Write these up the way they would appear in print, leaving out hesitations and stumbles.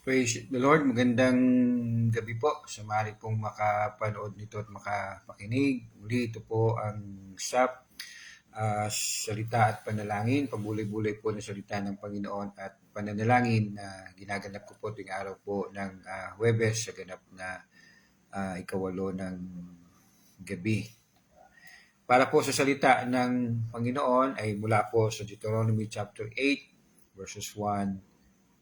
Praise the Lord. Magandang gabi po sa maaari pong makapanood nito at makapakinig. Muli ito po ang SAP, salita at panalangin, pabulay-bulay po ng salita ng Panginoon at pananalangin na ginaganap ko po tuwing araw po ng Huwebes sa ganap na ikawalo ng gabi. Para po sa salita ng Panginoon ay mula po sa Deuteronomy chapter 8 verses 1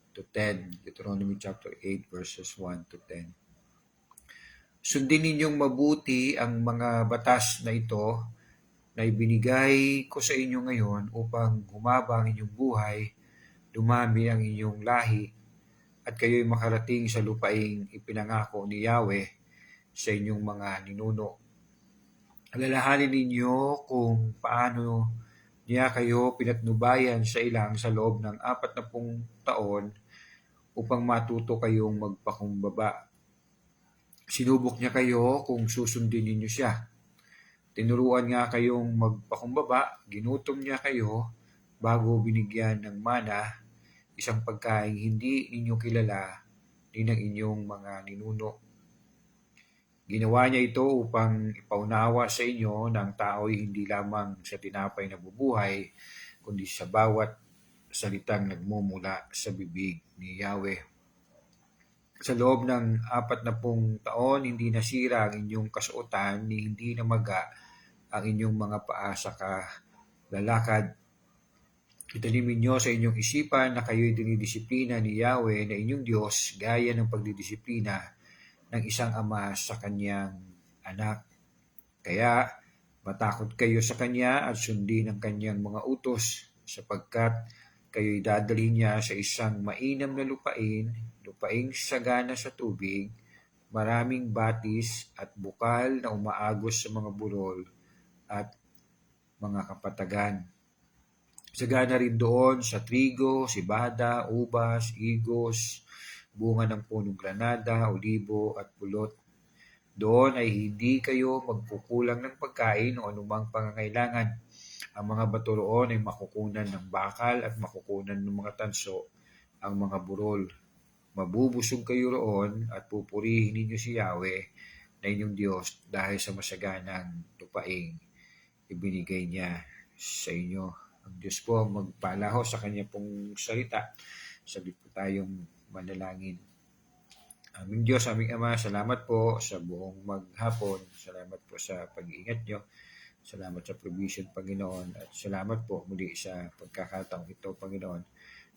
to 10. Deuteronomy chapter 8 verses 1 to 10. Sundin ninyong mabuti ang mga batas na ito na ibinigay ko sa inyo ngayon upang humaba ang inyong buhay, dumami ang inyong lahi, at kayo'y makarating sa lupaing ipinangako ni Yahweh sa inyong mga ninuno. Alalahanin ninyo kung paano niya kayo pinatnubayan sa ilang sa loob ng 40 taon upang matuto kayong magpakumbaba. Sinubok niya kayo kung susundin ninyo siya. Tinuruan nga kayong magpakumbaba, ginutom niya kayo bago binigyan ng mana, isang pagkain hindi ninyo kilala ni ng inyong mga ninuno. Ginawa niya ito upang ipaunawa sa inyo ng tao'y hindi lamang sa tinapay na bubuhay, kundi sa bawat salitang nagmumula sa bibig ni Yahweh. Sa loob ng 40 taon, hindi nasira ang inyong kasuotan, ni hindi namaga ang inyong mga paa sa kalalakad. Italimin niyo sa inyong isipan na kayo'y dinidisiplina ni Yahweh na inyong Diyos gaya ng pagdidisiplina ng isang ama sa kanyang anak. Kaya matakot kayo sa kanya at sundin ang kanyang mga utos sapagkat kayo'y dadalhin niya sa isang mainam na lupaing sagana sa tubig, maraming batis at bukal na umaagos sa mga burol at mga kapatagan. Sagana rin doon sa trigo, sibada, ubas, igos, bunga ng punong granada, olibo at pulot. Doon ay hindi kayo magkukulang ng pagkain o anumang pangangailangan. Ang mga bato roon ay makukunan ng bakal at makukunan ng mga tanso ang mga burol. Mabubusog kayo roon at pupurihin ninyo si Yahweh na inyong Diyos dahil sa masaganang lupaing ibinigay niya sa inyo. Ang Diyos po magpalaho sa kanya pong salita. Sabit po tayong manalangin. Aming Diyos, aming Ama, salamat po sa buong maghapon. Salamat po sa pag-iingat nyo. Salamat sa provision, Panginoon. At salamat po muli sa pagkakataong ito, Panginoon.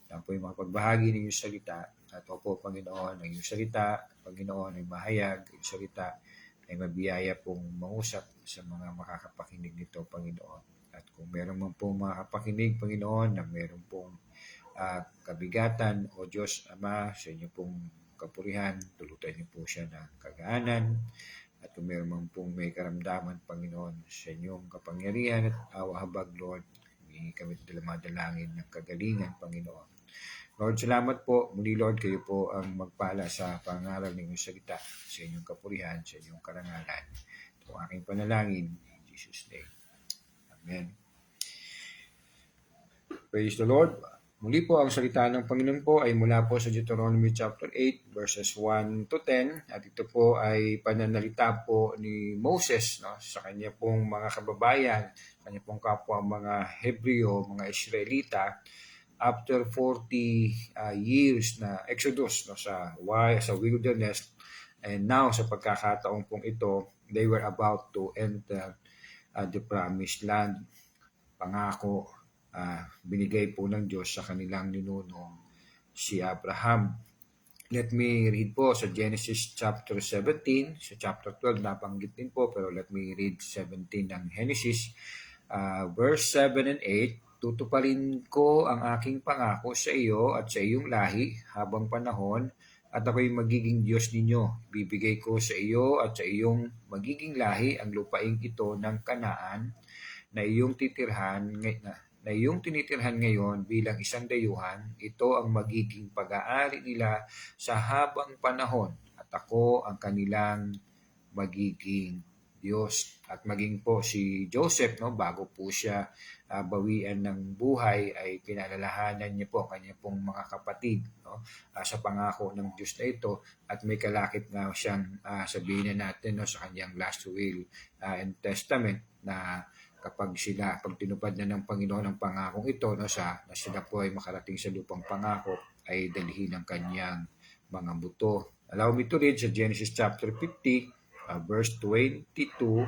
Na po yung mga pagbahagi ng iyong salita. At po, Panginoon, ang iyong salita, Panginoon, ay mahayag. Ang salita ay mabiyaya pong mangusap sa mga makakapakinig nito, Panginoon. At kung meron man pong makakapakinig, Panginoon, na meron pong kabigatan, O Diyos, Ama, sa inyo pong kapurihan, tulutan niyo po siya ng kagaanan. At kung meron man pong may karamdaman, Panginoon, sa inyong kapangyarihan at awa-habag, Lord, humingi kami madalangin ng kagalingan, Panginoon. Lord, salamat po. Muli, Lord, kayo po ang magpala sa pangaral ng inyong salita, sa inyong kapurihan, sa inyong karangalan. Ito ang aking panalangin. In Jesus' name. Amen. Praise the Lord. Muli po, ang salita ng Panginoon po ay mula po sa Deuteronomy chapter 8 verses 1 to 10 at ito po ay pananalita po ni Moses sa kanya pong mga kababayan, kanya pong kapwa mga Hebreo, mga Israelita after 40 years na exodus sa wilderness, and now sa pagkakataon pong ito, they were about to enter the promised land. Pangako binigay po ng Diyos sa kanilang ninuno si Abraham. Let me read po sa Genesis chapter 17, sa chapter 12 nabanggit din po, pero let me read 17 ng Genesis, verse 7 and 8. Tutuparin ko ang aking pangako sa iyo at sa iyong lahi habang panahon at ako'y magiging Diyos ninyo. Bibigay ko sa iyo at sa iyong magiging lahi ang lupaing ito ng Kanaan na iyong tinitirhan ngayon bilang isang dayuhan. Ito ang magiging pag-aari nila sa habang panahon at ako ang kanilang magiging Diyos. At maging po si Joseph, no, bago po siya bawian ng buhay, ay pinalalahanan niya po kanya pong mga kapatid, no, sa pangako ng Diyos na ito. At may kalakip nga siyang sabihin na natin, no, sa kanyang last will and testament, na kapag pag tinupad na ng Panginoon ang pangakong ito, no, na sila po ay makarating sa lupang pangako, ay dalhin ang kanyang mga buto. Allow me to read sa Genesis chapter 50, verse 22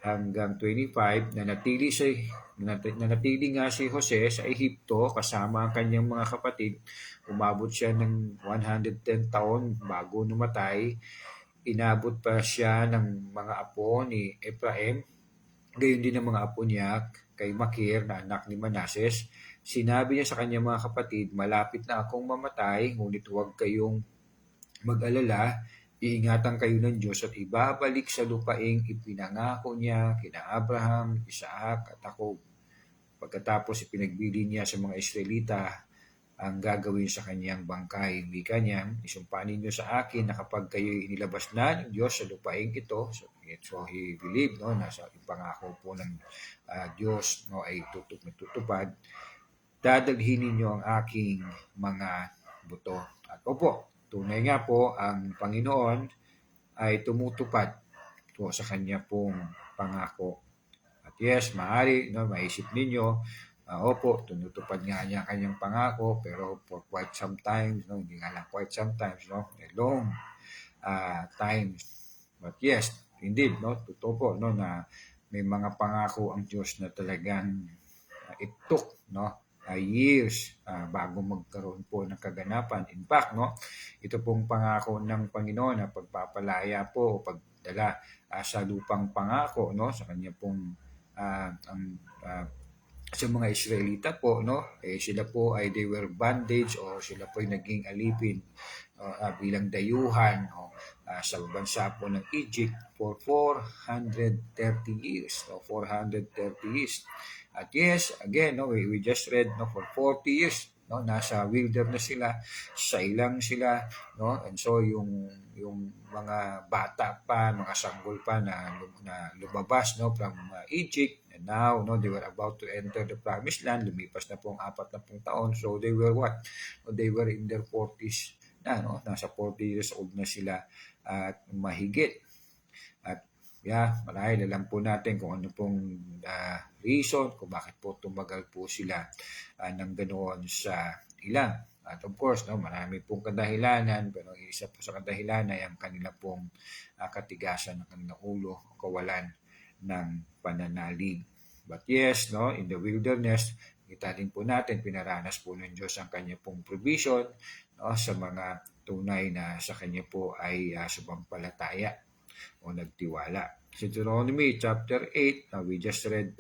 hanggang 25. Nanatili nga si Jose sa Ehipto kasama ang kanyang mga kapatid. Umabot siya ng 110 taon bago namatay. Inabot pa siya ng mga apo ni Ephraim, gayon din ang mga apo niya kay Makir na anak ni Manases. Sinabi niya sa kanyang mga kapatid, malapit na akong mamatay, ngunit huwag kayong mag-alala, iingatan kayo ng Diyos at ibabalik sa lupaing ipinangako niya kina Abraham, Isaac at Jacob. Pagkatapos ipinagbili niya sa mga Israelita ang gagawin sa kanyang bangkay. Wika niya, isumpanin niyo sa akin na kapag kayo inilabas na ng Diyos sa lupaing ito, so he believed, no, na sa ipangako po ng Diyos, no, ay tutupad, dadalhin ninyo ang aking mga buto. At opo, tunay nga po ang Panginoon ay tumutupad po sa kanya pong pangako. At yes, maaari, no, maisip ninyo, opo, tumutupad nga niya kanyang pangako, pero for quite some time, no, hindi nga lang quite sometimes, no, a long time. But yes, indeed, no, totoo po, no, na may mga pangako ang Diyos na talagang it took, no, years bago magkaroon po ng kaganapan. In fact, no, ito pong pangako ng Panginoon na pagpapalaya po o pagdala sa lupang pangako, no, sa kanya pong sa mga Israelita po, no, sila po ay they were bondage o sila po ay naging alipin bilang dayuhan sa bansa po ng Egypt for 430 years. So 430 years. At yes, again, no, we just read, no, for 40 years, no, nasa wilderness sila, sa ilang sila, no, and so yung mga bata pa, mga sanggol pa na lumabas, no, from Egypt, and now, no, they were about to enter the promised land. Lumipas na po ang 40 taon, so they were what? They were in their 40s na, no, nasa 40 years old na sila at mahigit. At marahil alam po natin kung ano pong reason kung bakit po tumagal po sila ng ganoon sa ilang. At of course, no, marami pong kadahilanan, pero isa po sa kadahilanan ay ang kanila pong katigasan ng kanilang ulo, kawalan ng pananalig. But yes, no, in the wilderness, kita din po natin, pinaranas po ng Diyos ang kanya pong provision, no, sa mga tunay na sa kanya po ay sumampalataya o nagtiwala. So Deuteronomy chapter 8, we just read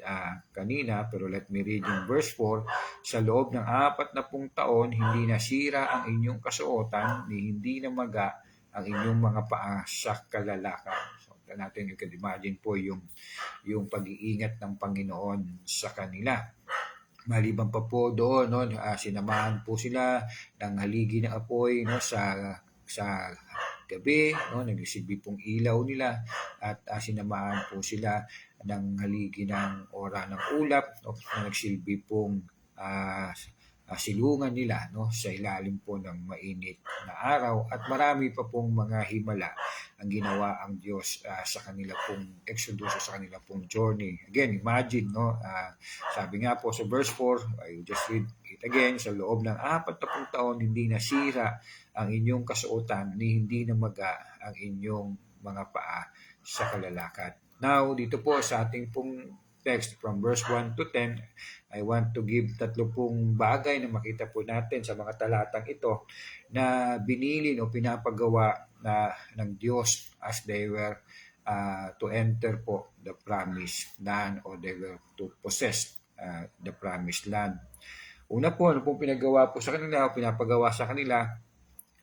kanina, pero let me read yung verse 4. Sa loob ng 40 taon, hindi nasira ang inyong kasuotan, ni hindi namaga ang inyong mga paa sa kalalakan. So natin, you can imagine po yung pag-iingat ng Panginoon sa kanila. Maliban pa po doon, no, sinamahan po sila ng haligi ng apoy, no, sa gabi, no, nagsilbi pong ilaw nila at sinamahan po sila ng haligi ng ora ng ulap, no, na nagsilbi pong silungan nila, no, sa ilalim po ng mainit na araw. At marami pa pong mga himala ang ginawa ang Diyos sa kanila pong exodus, sa kanila pong journey. Again, imagine, no, sabi nga po sa verse 4, I just read it again, sa loob ng 40 taon hindi nasira ang inyong kasuotan, ni hindi namaga ang inyong mga paa sa kalalakad. Now, dito po sa ating pong text from verse 1 to 10, I want to give 3 bagay na makita po natin sa mga talatang ito na binilin o pinapagawa ng Diyos as they were to enter po the promised land, or they were to possess the promised land. Una po, ano pong pinagawa po sa kanila o pinapagawa sa kanila?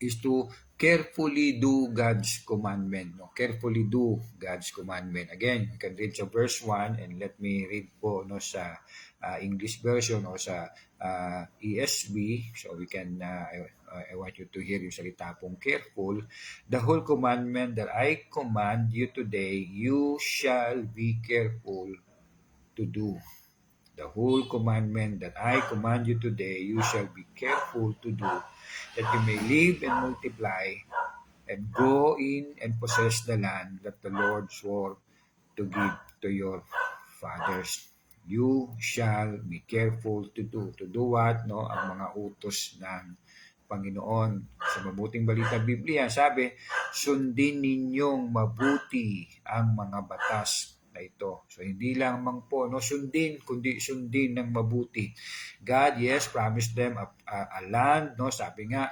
is to carefully do God's commandment. No? Carefully do God's commandment. Again, you can read sa verse 1 and let me read po no, sa English version o sa ESV. So we can, I want you to hear yung salita pong careful. The whole commandment that I command you today, you shall be careful to do. The whole commandment that I command you today, you shall be careful to do, that you may live and multiply, and go in and possess the land that the Lord swore to give to your fathers. You shall be careful to do. To do what? No? Ang mga utos ng Panginoon. Sa mabuting balita Biblia, sabi, sundin ninyong mabuti ang mga batas na ito. So hindi lamang po no sundin kundi sundin ng mabuti. God yes promised them a land no sabi nga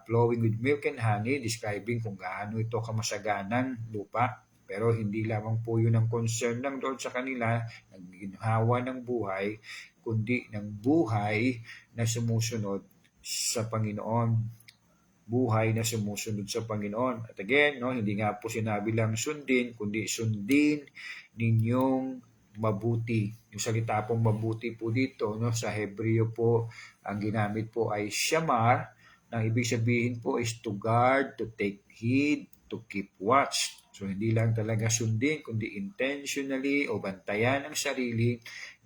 flowing with milk and honey, describing kung gaano ito kamasaganang lupa. Pero hindi lamang po yun ang concern ng Lord sa kanila, ng ginhawa ng buhay, kundi ng buhay na sumusunod sa Panginoon. Buhay na sumusunod sa Panginoon. At again, no, hindi nga po sinabi lang sundin, kundi sundin ninyong mabuti. Yung salita pong mabuti po dito, no, sa Hebreo po, ang ginamit po ay shamar. Ang ibig sabihin po is to guard, to take heed, to keep watch. So hindi lang talaga sundin, kundi intentionally o bantayan ang sarili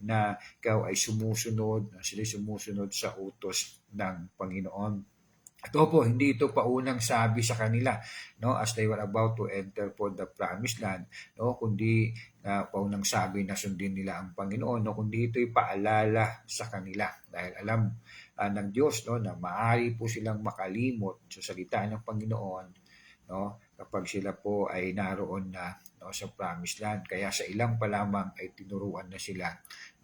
na ikaw ay sumusunod, na sila sumusunod sa utos ng Panginoon. At opo, hindi ito paunang sabi sa kanila, no, as they were about to enter for the promised land, no, kundi paunang sabi na sundin nila ang Panginoon, no, kundi ito'y paalala sa kanila dahil alam ng Diyos no, na maaari po silang makalimot sa salita ng Panginoon no, kapag sila po ay naroon na no, sa promised land. Kaya sa ilang pa lamang ay tinuruan na sila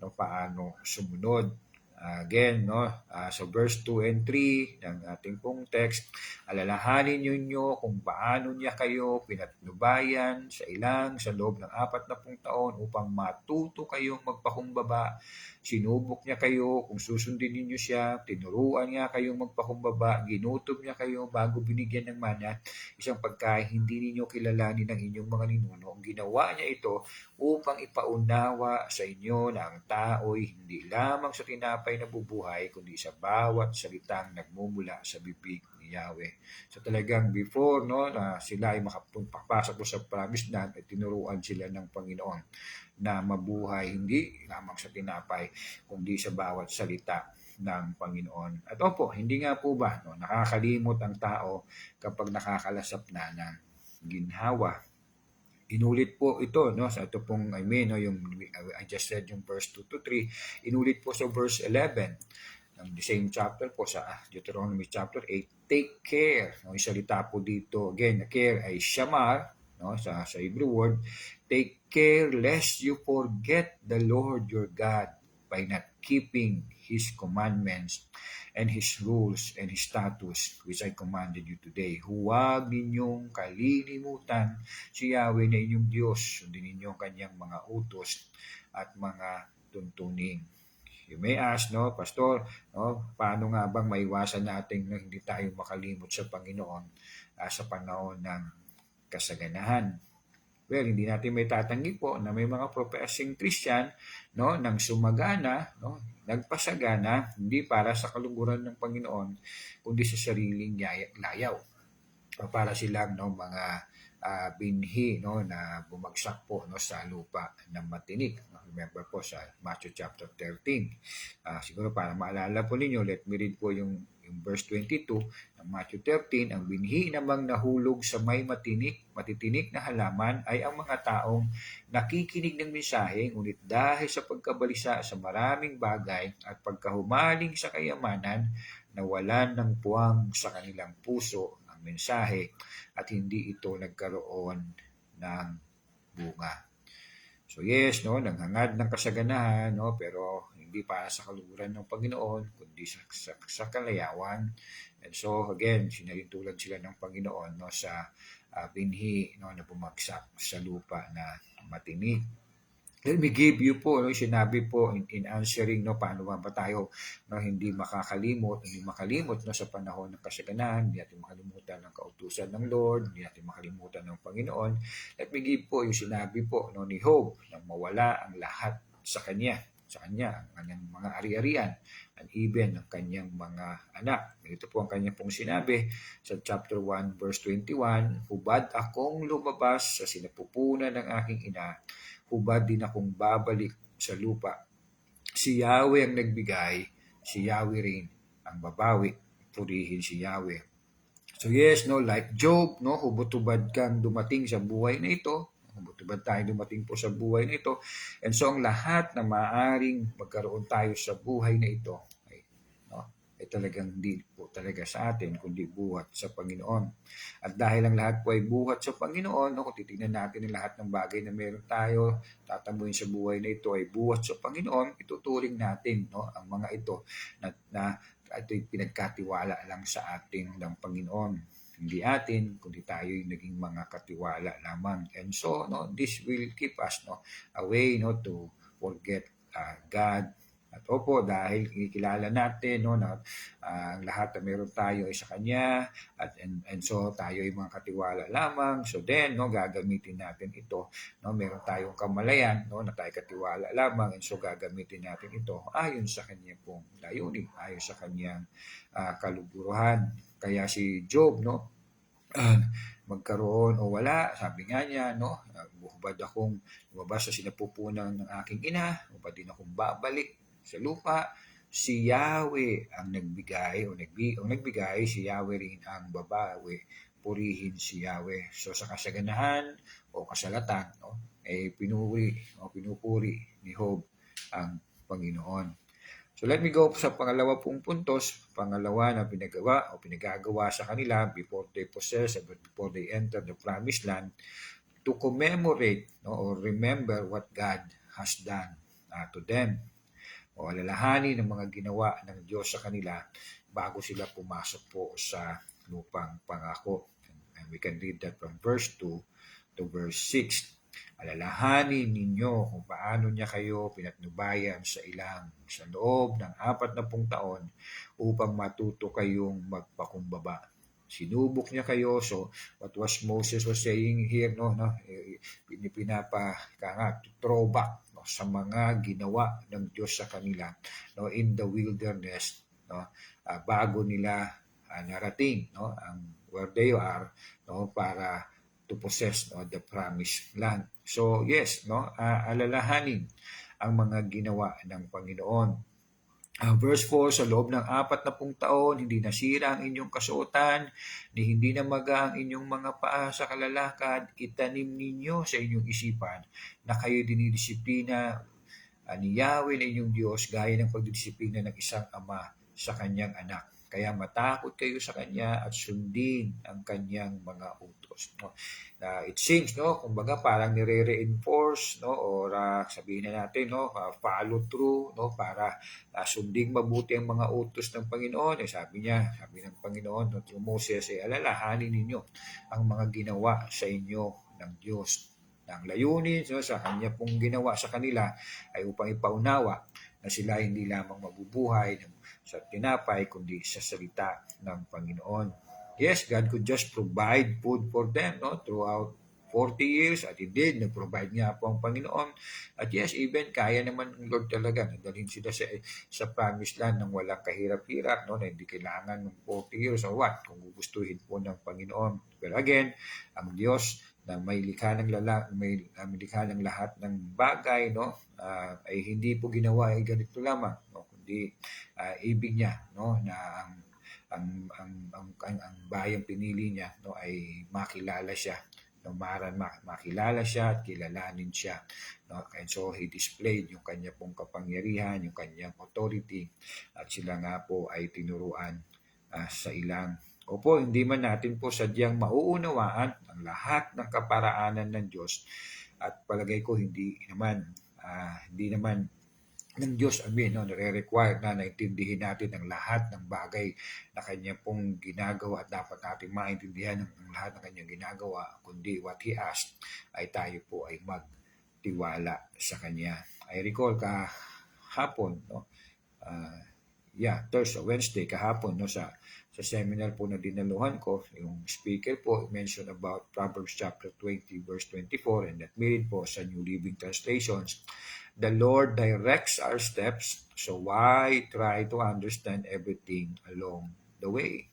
no, paano sumunod. Again, no, sa verse 2 and 3 ng ating pong text, alalahanin ninyo kung paano niya kayo pinatnubayan sa loob ng 40 taon upang matuto kayong magpakumbaba. Sinubok niya kayo kung susundin ninyo siya, tinuruan niya kayong magpakumbaba, ginutom niya kayo bago binigyan ng mana, isang pagkain hindi ninyo kilalanin ng inyong mga ninuno. Ginawa niya ito upang ipaunawa sa inyo na ang tao'y hindi lamang sa tinapay na bubuhay, kundi sa bawat salitang nagmumula sa bibig ni Yahweh. So talagang before no, na sila ay makapasok po sa promised land, ay tinuruan sila ng Panginoon na mabuhay hindi lamang sa tinapay, kundi sa bawat salita ng Panginoon. At opo, hindi nga po ba no, nakakalimot ang tao kapag nakakalasap na ng ginhawa. Inulit po ito no sa ito pong no yung I just said yung verse 2 to 3, inulit po sa verse 11 ng the same chapter po sa Deuteronomy chapter 8. Take care. No, yung salita po dito again, na care ay shamar no sa Hebrew word. Take care lest you forget the Lord your God by not keeping His commandments and His rules and His statutes which I commanded you today. Huwag ninyong kalilimutan si Yahweh na inyong Diyos. Sundin ninyo ang kanyang mga utos at mga tuntunin. You may ask, no, Pastor, no, paano nga bang maiwasan natin na hindi tayo makalimot sa Panginoon sa panahon ng kasaganahan? Well, hindi natin may tatanggi po na may mga professing Christian no, nang sumagana, no, nagpasagana, hindi para sa kaluguran ng Panginoon, kundi sa sariling layaw. O para silang no, mga binhi no, na bumagsak po no, sa lupa ng matinik. Remember po sa Matthew chapter 13. Siguro para maalala po ninyo, let me read po yung verse 22 ng Matthew 13, ang binhi namang nahulog sa may matitinik na halaman ay ang mga taong nakikinig ng mensahe, ngunit dahil sa pagkabalisa sa maraming bagay at pagkahumaling sa kayamanan, nawalan ng puwang sa kanilang puso ang mensahe at hindi ito nagkaroon ng bunga. So yes, no, nanghangad ng kasaganahan, no, pero hindi para sa kaluguran ng Panginoon, kundi sa kalayawan. And so again, sinalintulad sila ng Panginoon no, sa binhi no, na bumagsak sa lupa na matinik. Let me give you po, no, sinabi po in answering, no, paano ba tayo, no, hindi makalimot, no, sa panahon ng kasaganahan, hindi natin makalimutan ng kautusan ng Lord, hindi natin makalimutan ng Panginoon. Let me give po yung sinabi po, no, ni Job, na mawala ang lahat sa kanya, ang kanyang mga ari-arian, and even ang kanyang mga anak. Ito po ang kanyang pong sinabi sa chapter 1, verse 21, hubad akong lumabas sa sinapupunan ng aking ina, hubad din akong babalik sa lupa. Si Yahweh ang nagbigay, si Yahweh rin ang babawi. Purihin si Yahweh. So yes, no, like Job, no, hubot-hubad kang dumating sa buhay na ito. Hubot-hubad tayo dumating po sa buhay na ito. And so ang lahat na maaaring magkaroon tayo sa buhay na ito ay talagang hindi po talaga sa atin, kundi buhat sa Panginoon. At dahil ang lahat po ay buhat sa Panginoon, no, kung titignan natin ang lahat ng bagay na meron tayo, tatamuin sa buhay na ito ay buhat sa Panginoon, ituturing natin, no, ang mga ito na ito'y pinagkatiwala lang sa atin ng Panginoon. Hindi atin, kundi tayo yung naging mga katiwala lamang. And so, no, this will keep us, no, away, no, to forget God. At opo, dahil kinikilala natin, no, na ang lahat na meron tayo ay sa Kanya, and so tayo ay mga katiwala lamang. So then, no, gagamitin natin ito. No, meron tayong kamalayan, no, na tayo katiwala lamang, and so gagamitin natin ito ayon sa Kanya pong layunin, ayon sa Kanyang kaluburuhan. Kaya si Job, no, magkaroon o wala, sabi nga niya, no, hubad akong lumabas sa sinapupunan ng aking ina, hubad din akong babalik sa lupa. Si Yahweh ang nagbigay nagbigay, si Yahweh rin ang babawi. Purihin si Yahweh. So sa kasaganahan o kasalatan, no, pinupuri ni Job ang Panginoon. So let me go sa pangalawa pong puntos, pangalawa na pinagagawa sa kanila before they possess and before they enter the promised land, to commemorate, no, or remember what God has done to them. O alalahanin ng mga ginawa ng Diyos sa kanila bago sila pumasok po sa lupang pangako. And we can read that from verse 2 to verse 6. Alalahanin ninyo kung paano niya kayo pinatnubayan sa loob ng 40 taon upang matuto kayong magpakumbaba. Sinubok niya kayo. So what was Moses was saying here, no, throwback, no, sa mga ginawa ng Diyos sa kanila, no, in the wilderness, no, bago nila narating, no, where they are, no, para to possess, no, the promised land. So yes, no, alalahanin ang mga ginawa ng Panginoon. Verse 4, sa loob ng 40 taon, hindi nasira ang inyong kasuotan, ni hindi namaga ang inyong mga paa sa kalalakad, itanim ninyo sa inyong isipan na kayo dinidisiplina ni Yahweh na inyong Diyos gaya ng pagdidisiplina ng isang ama sa kanyang anak. Kaya matakot kayo sa Kanya at sundin ang Kanyang mga utos. No? It seems, no, kumbaga parang nire-reinforce, no, or sabihin na natin, no, follow through, no, para sundin mabuti ang mga utos ng Panginoon. Sabi ng Panginoon, no, through Moses, alalahanin ninyo ang mga ginawa sa inyo ng Diyos. Ang layunin, no, sa Kanya pong ginawa sa kanila ay upang ipaunawa na sila hindi lamang mabubuhay sa tinapay, kundi sa salita ng Panginoon. Yes, God could just provide food for them, no, throughout 40 years, at indeed, nag-provide nga po ang Panginoon. At yes, even kaya naman ng Lord talaga, nadalhin sila sa promised land ng walang kahirap-hirap, no, na hindi kailangan ng 40 years or what, kung gugustuhin po ng Panginoon. Pero again, ang Diyos na may likha ng lahat ng bagay, no, ay hindi po ginawa ay ganito lamang, no, kundi ibig niya, no, na ang bayang pinili niya, no, ay makilala siya, no, makilala siya at kilalanin siya, no. And so he displayed yung kanya pong kapangyarihan, yung kanyang authority, at sila nga po ay tinuruan sa ilang. Opo, hindi man natin po sadyang mauunawaan ang lahat ng kaparaanan ng Diyos, at palagay ko hindi naman ng Diyos, no, nare-require na naintindihin natin ang lahat ng bagay na Kanya pong ginagawa, at dapat natin maintindihan ang lahat ng Kanyang ginagawa, kundi what He asked ay tayo po ay tiwala sa Kanya. I recall kahapon, no? Wednesday kahapon, no, sa seminar po na dinaluhan ko, yung speaker po mentioned about Proverbs chapter 20 verse 24, and that mean po sa New Living Translations, the Lord directs our steps, so why try to understand everything along the way?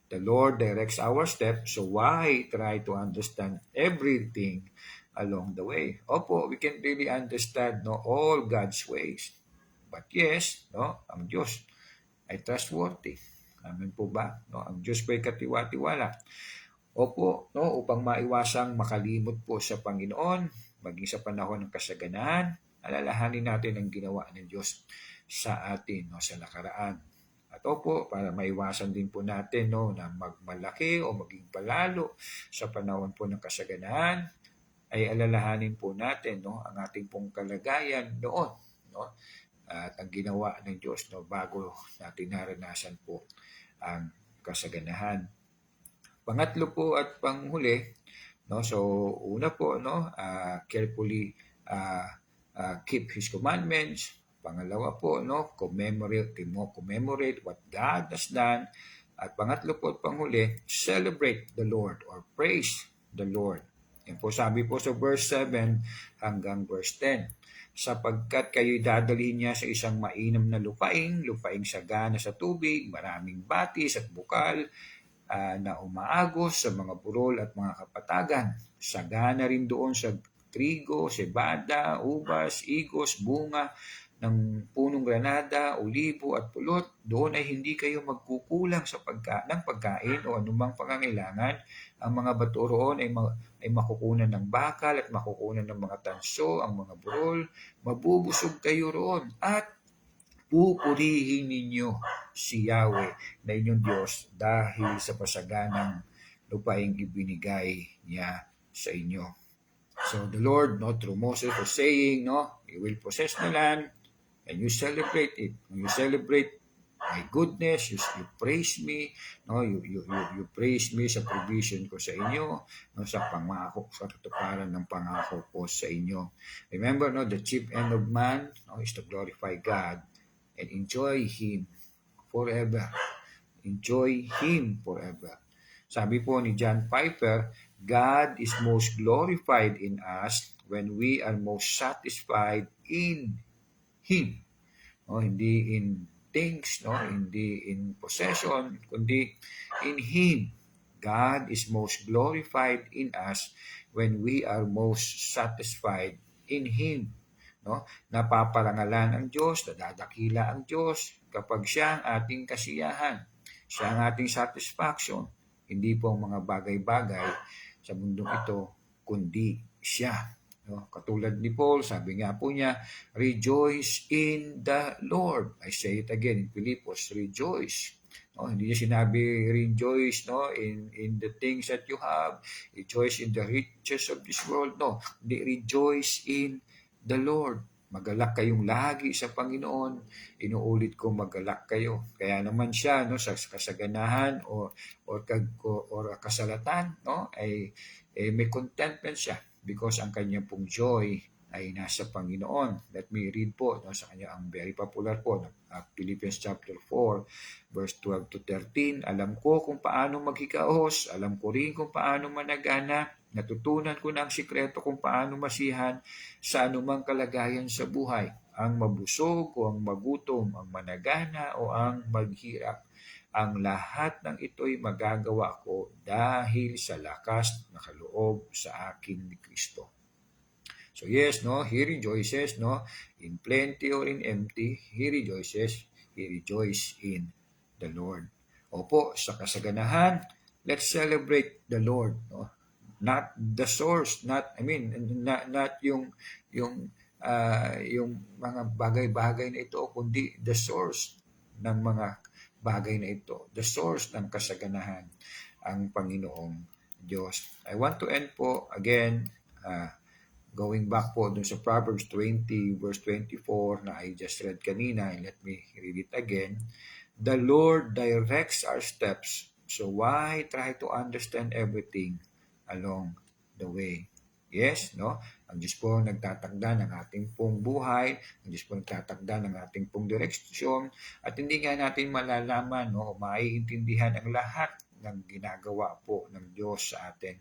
The Lord directs our steps, so why try to understand everything along the way? Opo, we can really understand, no, all God's ways. But yes, no, ang Diyos ay trustworthy. Amen po ba? No, ang Diyos po ay katiwa-tiwala. Opo, no, upang maiwasang makalimot po sa Panginoon, maging sa panahon ng kasaganahan, alalahanin natin ang ginawa ng Diyos sa atin, no, sa nakaraan. At opo, para maiwasan din po natin, no, na magmalaki o maging palalo sa panahon po ng kasaganahan, ay alalahanin po natin, no, ang ating pong kalagayan noon, no, at ang ginawa ng Diyos, no, bago natin naranasan po ang kasaganahan. Pangatlo po at panghuli, no, so una po, no, carefully keep His commandments. Pangalawa po, no, commemorate what God has done. At pangatlo po at panghuli, celebrate the Lord or praise the Lord. Yan po sabi po sa verse 7 hanggang verse 10. Sapagkat kayo'y dadalhin niya sa isang mainam na lupaing sagana sa tubig, maraming batis at bukal, na umaagos sa mga burol at mga kapatagan. Sagana rin doon sa trigo, cebada, ubas, igos, bunga ng punong granada, olibo at pulot. Doon ay hindi kayo magkukulang sa pagkain o anumang pangangailangan. Ang mga bato roon ay makukunan ng bakal at makukunan ng mga tanso, ang mga burol. Mabubusog kayo roon at pupurihin ninyo si Yahweh na inyong Diyos dahil sa pasaganang lupaing ibinigay niya sa inyo. So the Lord, no, through Moses was saying, no, you will possess the land and you celebrate it. When you celebrate my goodness, you praise me, no, you praise me sa provision ko sa inyo, no, sa pangako, sa katuparan ng pangako ko sa inyo. Remember, no, the chief end of man, no, is to glorify God and enjoy Him forever. Enjoy Him forever. Sabi po ni John Piper, God is most glorified in us when we are most satisfied in Him. No, hindi in things, no, hindi in possession, kundi in Him. God is most glorified in us when we are most satisfied in Him. No? Napaparangalan ang Diyos, nadadakila ang Diyos kapag siya ang ating kasiyahan, siya ang ating satisfaction. Hindi po ang mga bagay-bagay sa mundong ito, kundi siya. No? Katulad ni Paul, sabi nga po niya, rejoice in the Lord. I say it again in Philippos, rejoice. No, hindi niya sinabi rejoice, no, in the things that you have, rejoice in the riches of this world. No, hindi, rejoice in the Lord. Magalak kayong lagi sa Panginoon. Inuulit ko, magalak kayo. Kaya naman siya, no, sa kasaganahan or kasalatan, no, ay may contentment siya because ang kanyang pong joy ay nasa Panginoon. Let me read po, no, sa kanya ang very popular po, Philippians chapter 4 verse 12 to 13. Alam ko kung paano maghikaos, alam ko rin kung paano managana. Natutunan ko na ang sikreto kung paano masihan sa anumang kalagayan sa buhay, ang mabusog o ang magutom, ang managana o ang maghirap. Ang lahat ng ito'y magagawa ko dahil sa lakas na kaloob sa akin ni Kristo. So yes, no, he rejoices, no, in plenty or in empty, he rejoices in the Lord. Opo, sa kasaganahan, let's celebrate the Lord, no? Not the source, not yung mga bagay-bagay na ito, kundi the source ng mga bagay na ito, the source ng kasaganahan, ang Panginoong Diyos. I want to end po again, going back po dun sa Proverbs 20 verse 24 na I just read kanina, and let me read it again. The Lord directs our steps, so why try to understand everything along the way? Yes, no? Ang Diyos po nagtatakda ng ating pong buhay, ang Diyos po nagtatakda ng ating pong direksyon, at hindi nga natin malalaman, no, o maiintindihan ang lahat ng ginagawa po ng Diyos sa atin.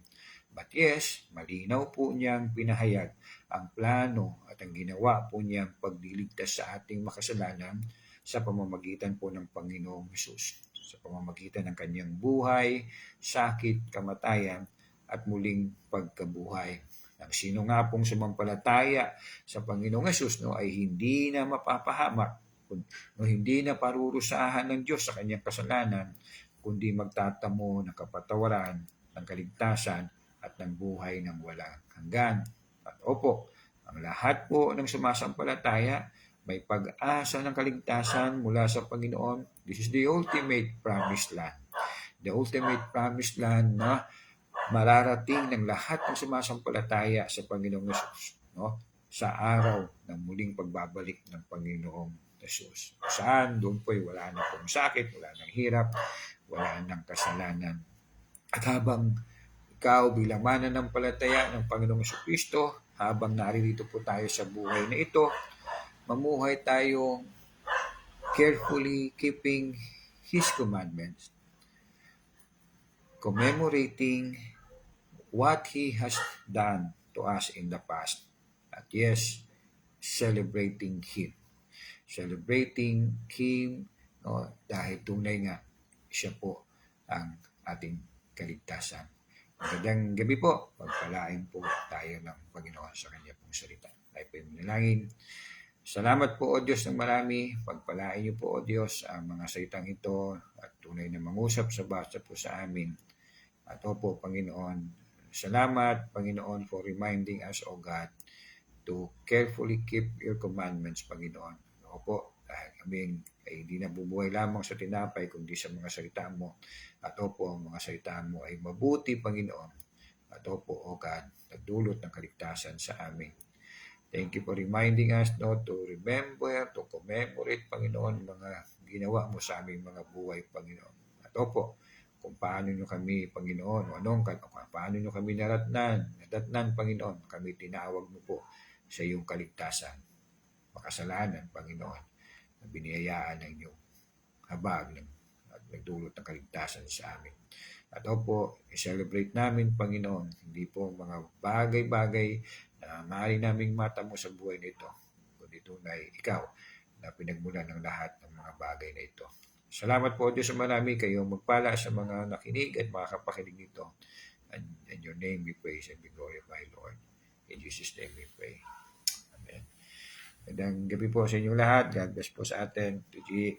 But yes, malinaw po niyang pinahayag ang plano at ang ginawa po niyang pagliligtas sa ating makasalanan sa pamamagitan po ng Panginoong Hesus. Sa pamamagitan ng kanyang buhay, sakit, kamatayan, at muling pagkabuhay. Ang sino nga pong sumampalataya sa Panginoong Hesus, no, ay hindi na mapapahamak, no, hindi na parurusahan ng Diyos sa kanyang kasalanan, kundi magtatamo ng kapatawaran, ng kaligtasan, at ng buhay ng walang hanggan. At opo, ang lahat po ng sumasampalataya may pag-asa ng kaligtasan mula sa Panginoon. This is the ultimate promised land. The ultimate promised land na mararating ng lahat ng sumasampalataya sa Panginoong Hesus, no? Sa araw ng muling pagbabalik ng Panginoong Hesus. Saan? Doon po'y wala na pong sakit, wala nang hirap, wala nang kasalanan. At habang ikaw bilang mananampalataya ng Panginoong Jesucristo, habang naririto po tayo sa buhay na ito, mamuhay tayong carefully keeping His commandments, commemorating what He has done to us in the past. At yes, celebrating Him. Celebrating Him, no, dahil tunay nga siya po ang ating kaligtasan. Magandang gabi po. Pagpalain po tayo ng Panginoon sa kanya pong salita. Tayo po yung manalangin. Salamat po o Diyos ng marami. Pagpalain niyo po o Diyos ang mga salitang ito at tunay na mangusap sa basa po sa amin. At opo, Panginoon, salamat, Panginoon, for reminding us, O God, to carefully keep your commandments, Panginoon. Opo, dahil kami ay hindi nabubuhay lamang sa tinapay, kundi sa mga salita mo. At opo, ang mga salita mo ay mabuti, Panginoon. At opo, O God, nagdulot ng kaligtasan sa amin. Thank you for reminding us, no, to remember, to commemorate, Panginoon, mga ginawa mo sa aming mga buhay, Panginoon. At opo, kung paano nyo kami, Panginoon, paano nyo kami nadatnan, Panginoon, kami tinawag mo po sa iyong kaligtasan, makasalanan, Panginoon, na biniyayaan ng iyong habag at nagdulot ng kaligtasan sa amin. At opo, i-celebrate namin, Panginoon, hindi po mga bagay-bagay na maaari naming matamo sa buhay nito, kundi tunay ikaw na pinagmulan ng lahat ng mga bagay na ito. Salamat po Diyos sa marami, kayo magpala sa mga nakinig at mga kapakinig nito. And in your name we praise and we glorify, Lord. In Jesus' name we pray. Amen. Magandang gabi po sa inyong lahat. God bless po sa atin. Tuji.